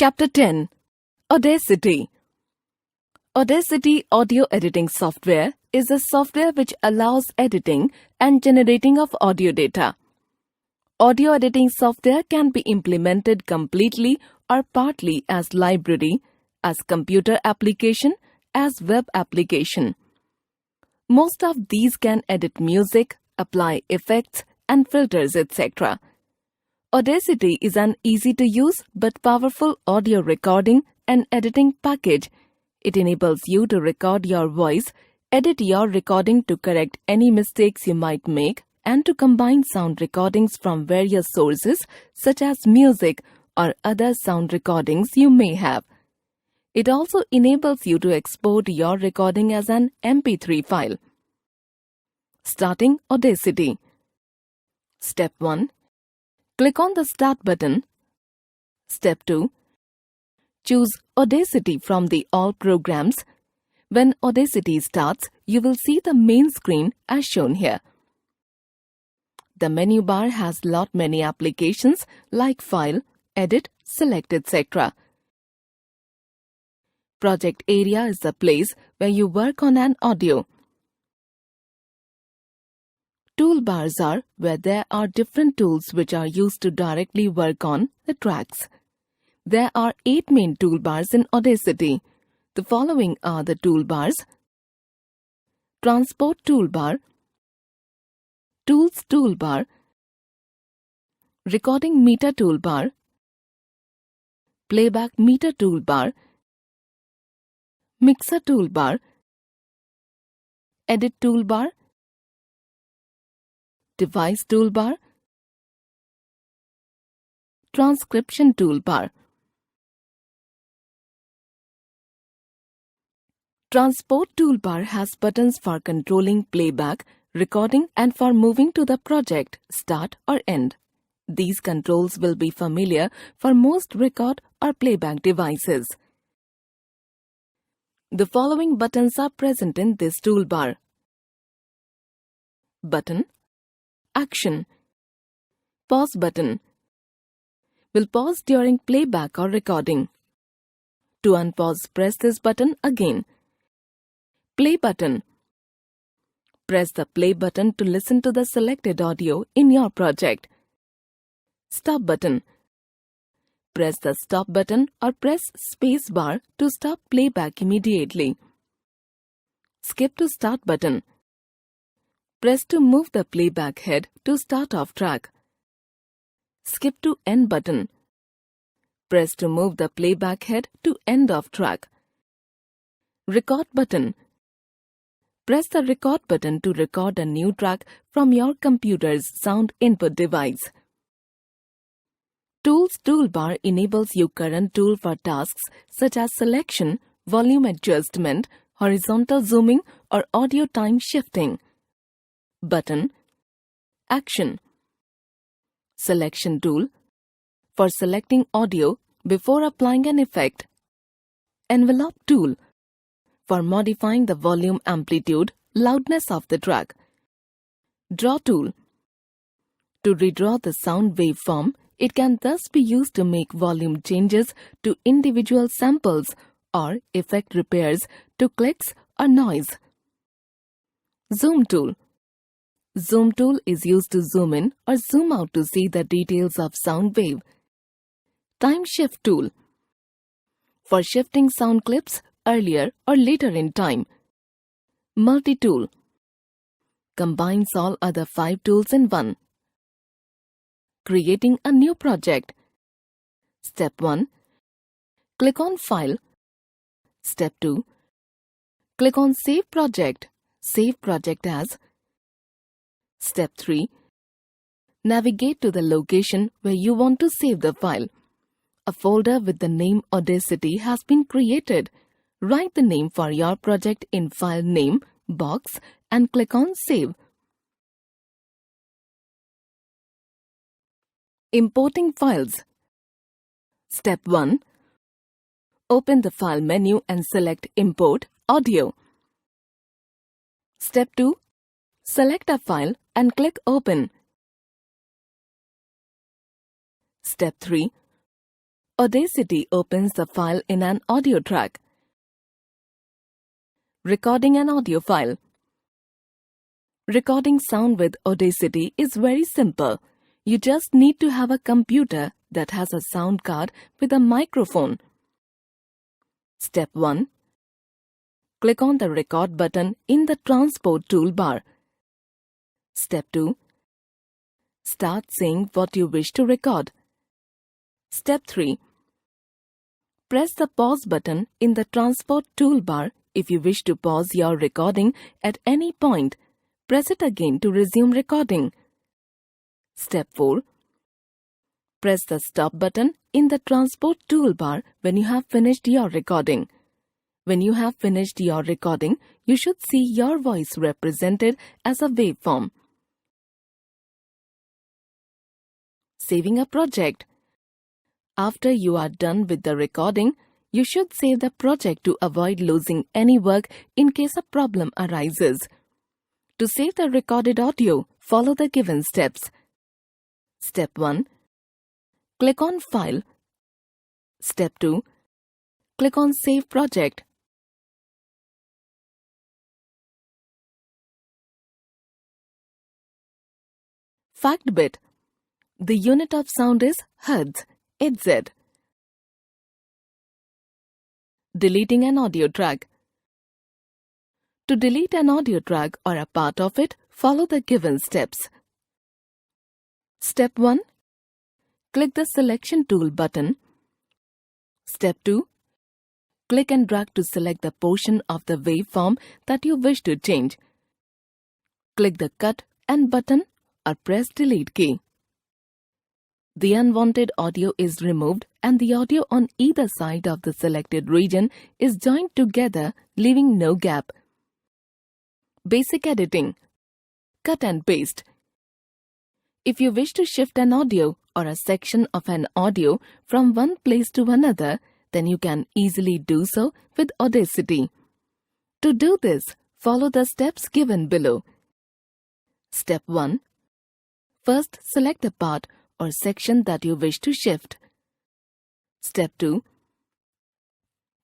Chapter 10. Audacity. Audacity audio editing software is a software which allows editing and generating of audio data. Audio editing software can be implemented completely or partly as library, as computer application, as web application. Most of these can edit music, apply effects and filters, etc. Audacity is an easy-to-use but powerful audio recording and editing package. It enables you to record your voice, edit your recording to correct any mistakes you might make, and to combine sound recordings from various sources such as music or other sound recordings you may have. It also enables you to export your recording as an MP3 file. Starting Audacity. Step 1. Click on the Start button. Step 2. Choose Audacity from the All programs. When Audacity starts, you will see the main screen as shown here. The menu bar has lot many applications like File, Edit, Select, etc. Project area is the place where you work on an audio. Toolbars are where there are different tools which are used to directly work on the tracks. There are 8 main toolbars in Audacity. The following are the toolbars: Transport toolbar, Tools toolbar, Recording meter toolbar, Playback meter toolbar, Mixer toolbar, Edit toolbar, Device toolbar, Transcription toolbar. Transport toolbar has buttons for controlling playback, recording and for moving to the project, start or end. These controls will be familiar for most record or playback devices. The following buttons are present in this toolbar. Button. Action. Pause button. Will pause during playback or recording. To unpause, press this button again. Play button. Press the play button to listen to the selected audio in your project. Stop button. Press the stop button or press space bar to stop playback immediately. Skip to start button. Press to move the playback head to start off track. Skip to end button. Press to move the playback head to end of track. Record button. Press the record button to record a new track from your computer's sound input device. Tools toolbar enables you current tool for tasks such as selection, volume adjustment, horizontal zooming or audio time shifting. Button. Action. Selection tool for selecting audio before applying an effect. Envelope tool for modifying the volume, amplitude, loudness of the track. Draw tool to redraw the sound waveform. It can thus be used to make volume changes to individual samples or effect repairs to clicks or noise. Zoom tool. Zoom tool is used to zoom in or zoom out to see the details of sound wave. Time shift tool for shifting sound clips earlier or later in time. Multi-tool combines all other 5 tools in one. Creating a new project. Step 1. Click on File. Step 2. Click on Save Project. Save project as. Step 3. Navigate to the location where you want to save the file. A folder with the name Audacity has been created. Write the name for your project in File Name box and click on Save. Importing files. Step 1. Open the File menu and select Import Audio. Step 2. Select a file and click Open. Step 3. Audacity opens the file in an audio track. Recording an audio file. Recording sound with Audacity is very simple. You just need to have a computer that has a sound card with a microphone. Step 1. Click on the Record button in the Transport toolbar. Step 2. Start saying what you wish to record. Step 3. Press the Pause button in the Transport toolbar if you wish to pause your recording at any point. Press it again to resume recording. Step 4. Press the Stop button in the Transport toolbar when you have finished your recording. When you have finished your recording, you should see your voice represented as a waveform. Saving a project. After you are done with the recording, you should save the project to avoid losing any work in case a problem arises. To save the recorded audio, follow the given steps. Step 1. Click on File. Step 2. Click on Save Project. Fact bit. The unit of sound is Hz, Hz. Deleting an audio track. To delete an audio track or a part of it, follow the given steps. Step 1. Click the Selection tool button. Step 2. Click and drag to select the portion of the waveform that you wish to change. Click the Cut and button or press Delete key. The unwanted audio is removed and the audio on either side of the selected region is joined together, leaving no gap. Basic editing. Cut and paste. If you wish to shift an audio or a section of an audio from one place to another, then you can easily do so with Audacity. To do this, follow the steps given below. Step 1. First, select the part or section that you wish to shift. Step 2.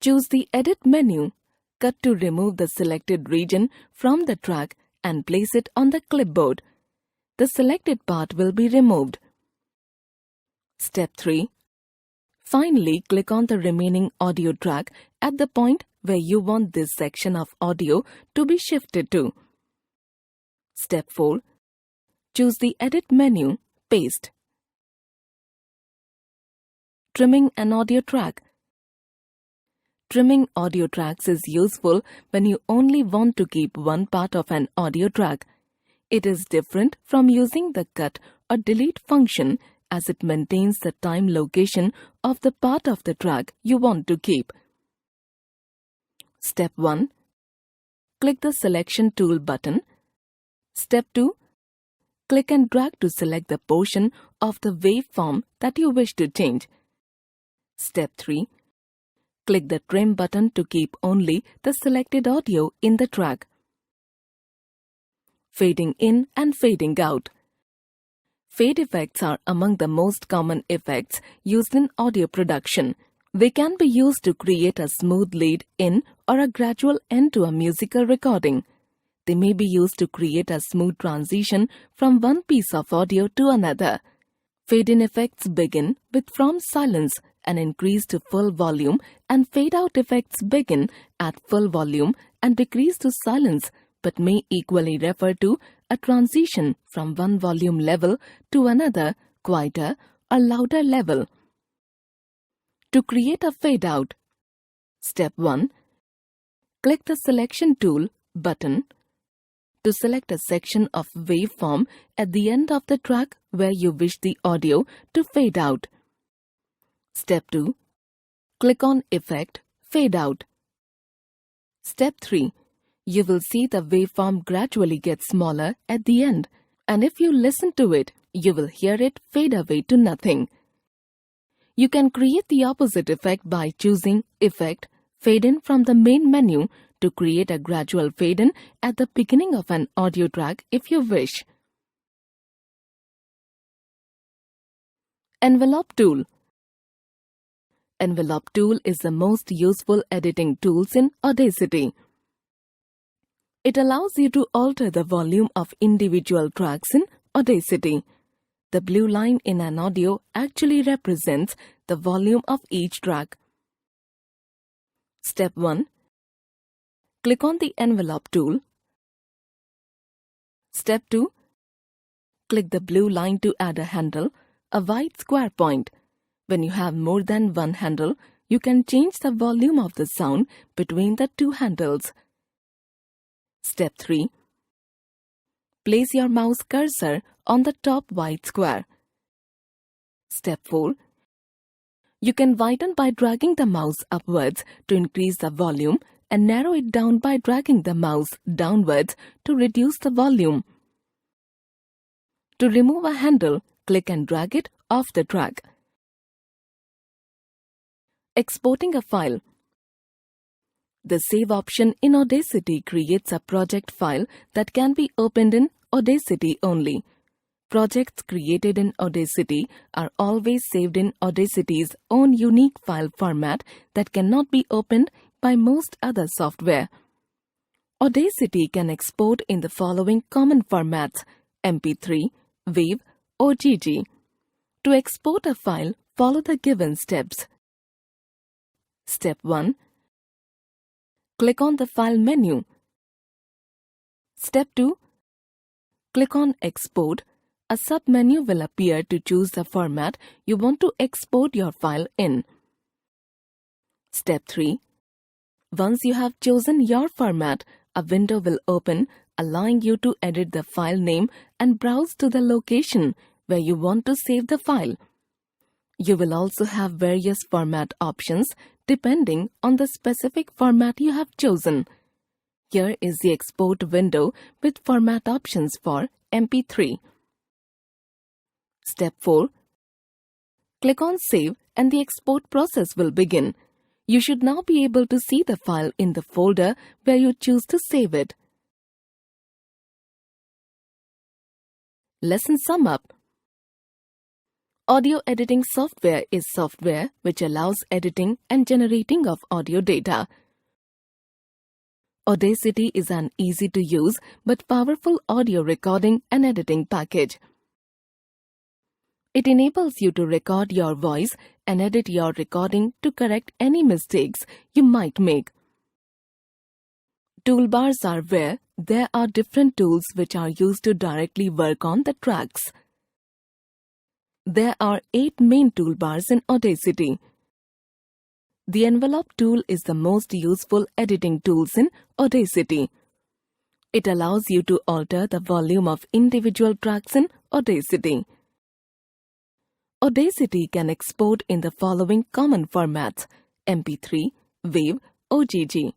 Choose the Edit menu. Cut to remove the selected region from the track and place it on the clipboard. The selected part will be removed. Step 3. Finally, click on the remaining audio track at the point where you want this section of audio to be shifted to. Step 4. Choose the Edit menu, Paste. Trimming an audio track. Trimming audio tracks is useful when you only want to keep one part of an audio track. It is different from using the Cut or Delete function as it maintains the time location of the part of the track you want to keep. Step 1. Click the Selection tool button. Step 2. Click and drag to select the portion of the waveform that you wish to change. Step 3. Click the Trim button to keep only the selected audio in the track. Fading in and fading out. Fade effects are among the most common effects used in audio production. They can be used to create a smooth lead in or a gradual end to a musical recording. They may be used to create a smooth transition from one piece of audio to another. Fade-in effects begin with from silence and increase to full volume, and fade-out effects begin at full volume and decrease to silence, but may equally refer to a transition from one volume level to another, quieter or louder level. To create a fade-out, Step 1. Click the Selection tool button to select a section of waveform at the end of the track where you wish the audio to fade out. Step 2. Click on Effect, Fade Out. Step 3. You will see the waveform gradually get smaller at the end, and if you listen to it, you will hear it fade away to nothing. You can create the opposite effect by choosing Effect, Fade In from the main menu to create a gradual fade-in at the beginning of an audio track if you wish. Envelope tool. Envelope tool is the most useful editing tools in Audacity. It allows you to alter the volume of individual tracks in Audacity. The blue line in an audio actually represents the volume of each track. Step 1. Click on the envelope tool. Step 2. Click the blue line to add a handle, a white square point. When you have more than one handle, you can change the volume of the sound between the two handles. Step 3. Place your mouse cursor on the top white square. Step 4. You can widen by dragging the mouse upwards to increase the volume and narrow it down by dragging the mouse downwards to reduce the volume. To remove a handle, click and drag it off the track. Exporting a file. The Save option in Audacity creates a project file that can be opened in Audacity only. Projects created in Audacity are always saved in Audacity's own unique file format that cannot be opened by most other software. Audacity can export in the following common formats: MP3, WAV, OGG. To export a file, follow the given steps. Step 1. Click on the File menu. Step 2. Click on Export. A sub-menu will appear to choose the format you want to export your file in. Step 3. Once you have chosen your format, a window will open, allowing you to edit the file name and browse to the location where you want to save the file. You will also have various format options depending on the specific format you have chosen. Here is the export window with format options for MP3. Step 4. Click on Save and the export process will begin. You should now be able to see the file in the folder where you choose to save it. Lesson Sum Up. Audio editing software is software which allows editing and generating of audio data. Audacity is an easy-to-use but powerful audio recording and editing package. It enables you to record your voice and edit your recording to correct any mistakes you might make. Toolbars are where there are different tools which are used to directly work on the tracks. There are 8 main toolbars in Audacity. The envelope tool is the most useful editing tools in Audacity. It allows you to alter the volume of individual tracks in Audacity. Audacity can export in the following common formats: MP3, WAV, OGG.